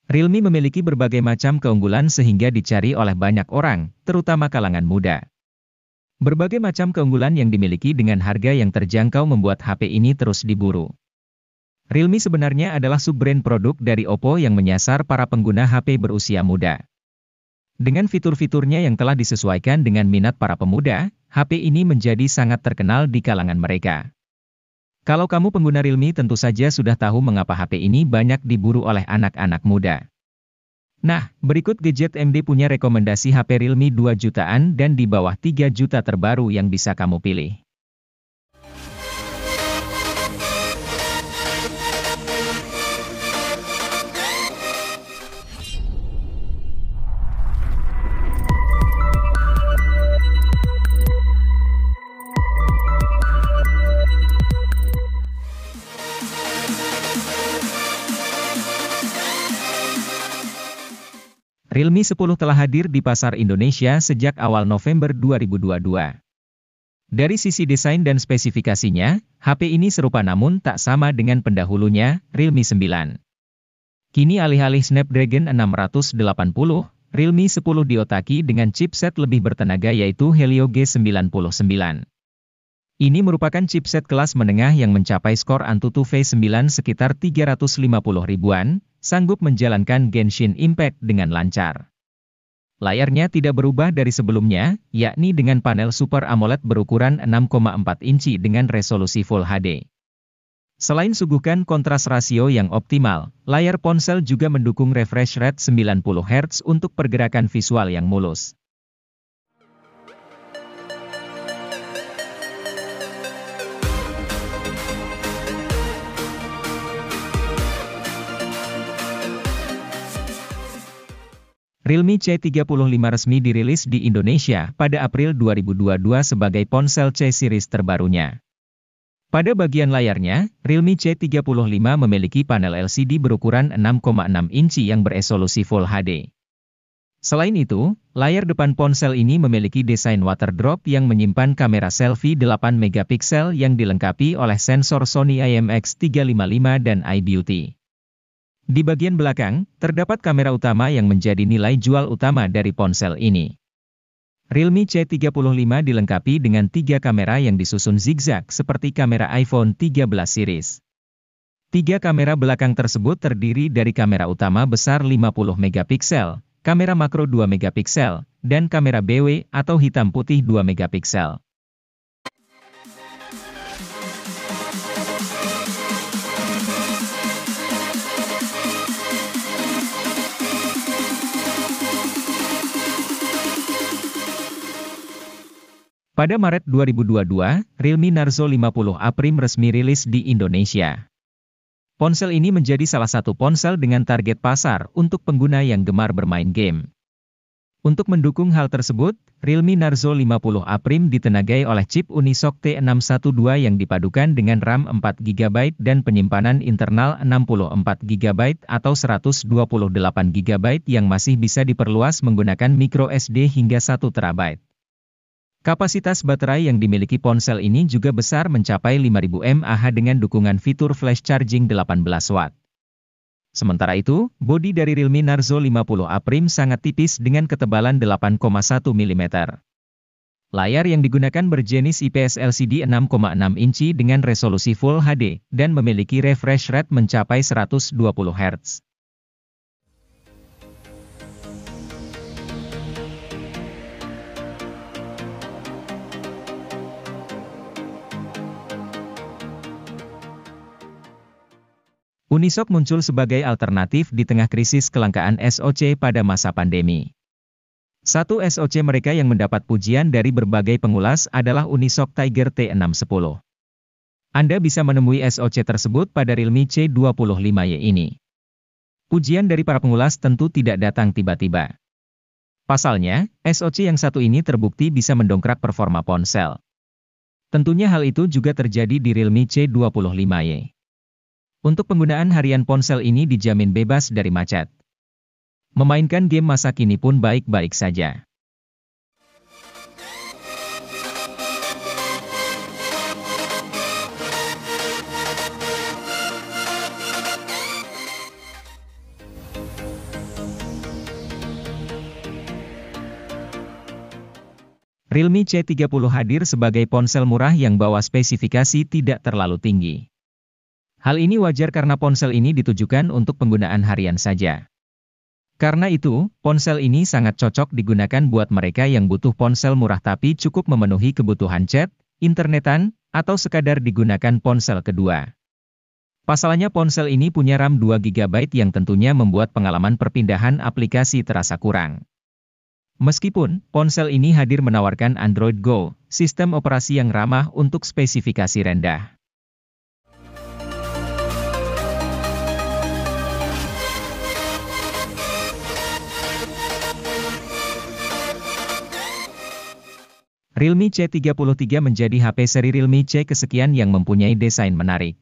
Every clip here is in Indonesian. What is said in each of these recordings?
Realme memiliki berbagai macam keunggulan sehingga dicari oleh banyak orang, terutama kalangan muda. Berbagai macam keunggulan yang dimiliki dengan harga yang terjangkau membuat HP ini terus diburu. Realme sebenarnya adalah sub-brand produk dari Oppo yang menyasar para pengguna HP berusia muda. Dengan fitur-fiturnya yang telah disesuaikan dengan minat para pemuda, HP ini menjadi sangat terkenal di kalangan mereka. Kalau kamu pengguna Realme tentu saja sudah tahu mengapa HP ini banyak diburu oleh anak-anak muda. Nah, berikut Gadget MD punya rekomendasi HP Realme 2 jutaan dan di bawah 3 juta terbaru yang bisa kamu pilih. Realme 10 telah hadir di pasar Indonesia sejak awal November 2022. Dari sisi desain dan spesifikasinya, HP ini serupa namun tak sama dengan pendahulunya, Realme 9. Kini alih-alih Snapdragon 680, Realme 10 diotaki dengan chipset lebih bertenaga yaitu Helio G99. Ini merupakan chipset kelas menengah yang mencapai skor Antutu V9 sekitar 350 ribuan, sanggup menjalankan Genshin Impact dengan lancar. Layarnya tidak berubah dari sebelumnya, yakni dengan panel Super AMOLED berukuran 6,4 inci dengan resolusi Full HD. Selain suguhkan kontras rasio yang optimal, layar ponsel juga mendukung refresh rate 90 Hz untuk pergerakan visual yang mulus. Realme C35 resmi dirilis di Indonesia pada April 2022 sebagai ponsel C series terbarunya. Pada bagian layarnya, Realme C35 memiliki panel LCD berukuran 6,6 inci yang beresolusi Full HD. Selain itu, layar depan ponsel ini memiliki desain water drop yang menyimpan kamera selfie 8 megapiksel yang dilengkapi oleh sensor Sony IMX355 dan iBeauty. Di bagian belakang, terdapat kamera utama yang menjadi nilai jual utama dari ponsel ini. Realme C35 dilengkapi dengan 3 kamera yang disusun zigzag seperti kamera iPhone 13 series. 3 kamera belakang tersebut terdiri dari kamera utama besar 50 megapiksel, kamera makro 2 megapiksel, dan kamera BW atau hitam putih 2 megapiksel. Pada Maret 2022, Realme Narzo 50 A Prime resmi rilis di Indonesia. Ponsel ini menjadi salah satu ponsel dengan target pasar untuk pengguna yang gemar bermain game. Untuk mendukung hal tersebut, Realme Narzo 50 A Prime ditenagai oleh chip Unisoc T612 yang dipadukan dengan RAM 4GB dan penyimpanan internal 64GB atau 128GB yang masih bisa diperluas menggunakan microSD hingga 1TB. Kapasitas baterai yang dimiliki ponsel ini juga besar mencapai 5000 mAh dengan dukungan fitur flash charging 18 Watt. Sementara itu, bodi dari Realme Narzo 50 A Prime sangat tipis dengan ketebalan 8,1 mm. Layar yang digunakan berjenis IPS LCD 6,6 inci dengan resolusi Full HD, dan memiliki refresh rate mencapai 120 Hz. Unisoc muncul sebagai alternatif di tengah krisis kelangkaan SoC pada masa pandemi. Satu SoC mereka yang mendapat pujian dari berbagai pengulas adalah Unisoc Tiger T610. Anda bisa menemui SoC tersebut pada Realme C25Y ini. Pujian dari para pengulas tentu tidak datang tiba-tiba. Pasalnya, SoC yang satu ini terbukti bisa mendongkrak performa ponsel. Tentunya hal itu juga terjadi di Realme C25Y. Untuk penggunaan harian ponsel ini dijamin bebas dari macet. Memainkan game masa kini pun baik-baik saja. Realme C30 hadir sebagai ponsel murah yang bawa spesifikasi tidak terlalu tinggi. Hal ini wajar karena ponsel ini ditujukan untuk penggunaan harian saja. Karena itu, ponsel ini sangat cocok digunakan buat mereka yang butuh ponsel murah tapi cukup memenuhi kebutuhan chat, internetan, atau sekadar digunakan ponsel kedua. Pasalnya ponsel ini punya RAM 2 GB yang tentunya membuat pengalaman perpindahan aplikasi terasa kurang. Meskipun, ponsel ini hadir menawarkan Android Go, sistem operasi yang ramah untuk spesifikasi rendah. Realme C33 menjadi HP seri Realme C kesekian yang mempunyai desain menarik.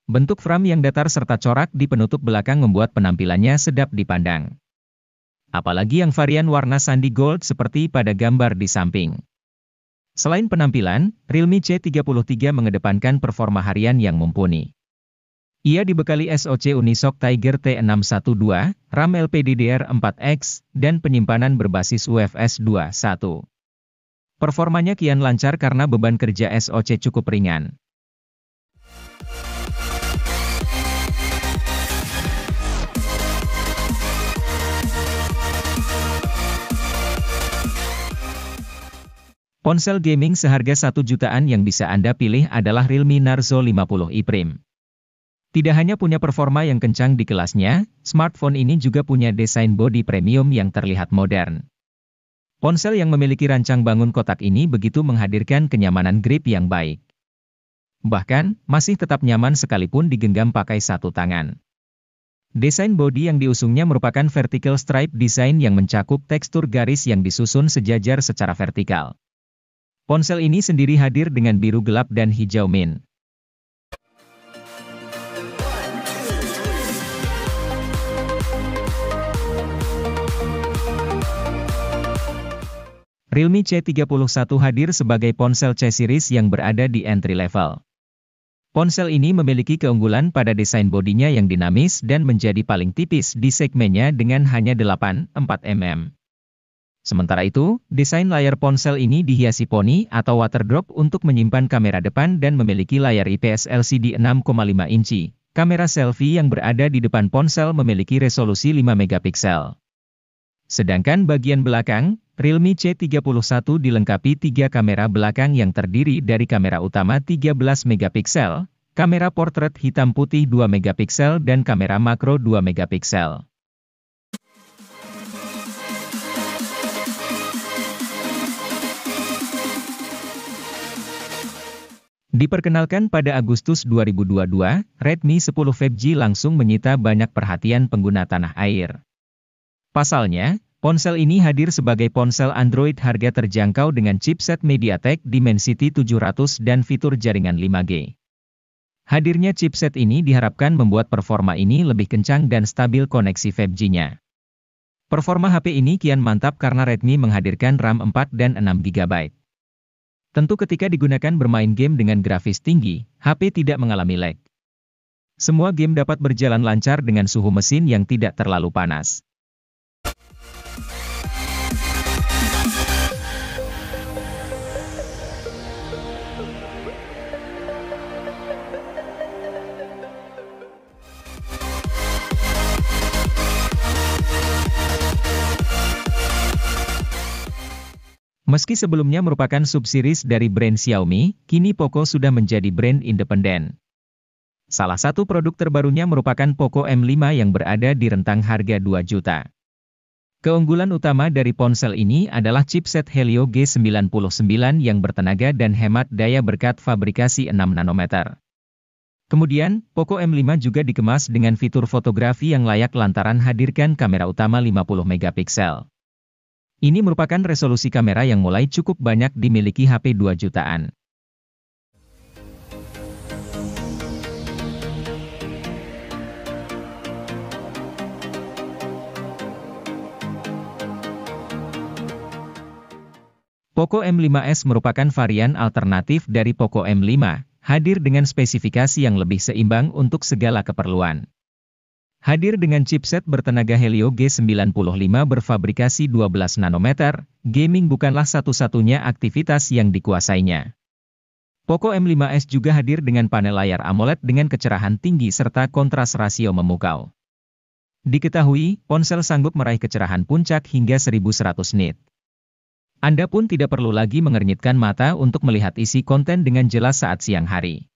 Bentuk frame yang datar serta corak di penutup belakang membuat penampilannya sedap dipandang. Apalagi yang varian warna sandi gold seperti pada gambar di samping. Selain penampilan, Realme C33 mengedepankan performa harian yang mumpuni. Ia dibekali SoC Unisoc Tiger T612, RAM LPDDR4X, dan penyimpanan berbasis UFS 2.1. Performanya kian lancar karena beban kerja SoC cukup ringan. Ponsel gaming seharga 1 jutaan yang bisa Anda pilih adalah Realme Narzo 50i Prime. Tidak hanya punya performa yang kencang di kelasnya, smartphone ini juga punya desain bodi premium yang terlihat modern. Ponsel yang memiliki rancang bangun kotak ini begitu menghadirkan kenyamanan grip yang baik. Bahkan, masih tetap nyaman sekalipun digenggam pakai satu tangan. Desain bodi yang diusungnya merupakan vertical stripe design yang mencakup tekstur garis yang disusun sejajar secara vertikal. Ponsel ini sendiri hadir dengan biru gelap dan hijau mint. Realme C31 hadir sebagai ponsel C series yang berada di entry level. Ponsel ini memiliki keunggulan pada desain bodinya yang dinamis dan menjadi paling tipis di segmennya dengan hanya 8,4 mm. Sementara itu, desain layar ponsel ini dihiasi poni atau waterdrop untuk menyimpan kamera depan dan memiliki layar IPS LCD 6,5 inci. Kamera selfie yang berada di depan ponsel memiliki resolusi 5 megapiksel. Sedangkan bagian belakang, Realme C31 dilengkapi 3 kamera belakang yang terdiri dari kamera utama 13 megapiksel, kamera portrait hitam putih 2 megapiksel dan kamera makro 2 megapiksel. Diperkenalkan pada Agustus 2022, Redmi 10 5G langsung menyita banyak perhatian pengguna tanah air. Pasalnya, ponsel ini hadir sebagai ponsel Android harga terjangkau dengan chipset MediaTek Dimensity 700 dan fitur jaringan 5G. Hadirnya chipset ini diharapkan membuat performa ini lebih kencang dan stabil koneksi 5G-nya. Performa HP ini kian mantap karena Redmi menghadirkan RAM 4 dan 6 GB. Tentu ketika digunakan bermain game dengan grafis tinggi, HP tidak mengalami lag. Semua game dapat berjalan lancar dengan suhu mesin yang tidak terlalu panas. Meski sebelumnya merupakan subseries dari brand Xiaomi, kini Poco sudah menjadi brand independen. Salah satu produk terbarunya merupakan Poco M5 yang berada di rentang harga 2 juta. Keunggulan utama dari ponsel ini adalah chipset Helio G99 yang bertenaga dan hemat daya berkat fabrikasi 6 nanometer. Kemudian, Poco M5 juga dikemas dengan fitur fotografi yang layak lantaran hadirkan kamera utama 50 megapiksel. Ini merupakan resolusi kamera yang mulai cukup banyak dimiliki HP 2 jutaan. Poco M5s merupakan varian alternatif dari Poco M5, hadir dengan spesifikasi yang lebih seimbang untuk segala keperluan. Hadir dengan chipset bertenaga Helio G95 berfabrikasi 12 nanometer, gaming bukanlah satu-satunya aktivitas yang dikuasainya. Poco M5s juga hadir dengan panel layar AMOLED dengan kecerahan tinggi serta kontras rasio memukau. Diketahui, ponsel sanggup meraih kecerahan puncak hingga 1100 nit. Anda pun tidak perlu lagi mengernyitkan mata untuk melihat isi konten dengan jelas saat siang hari.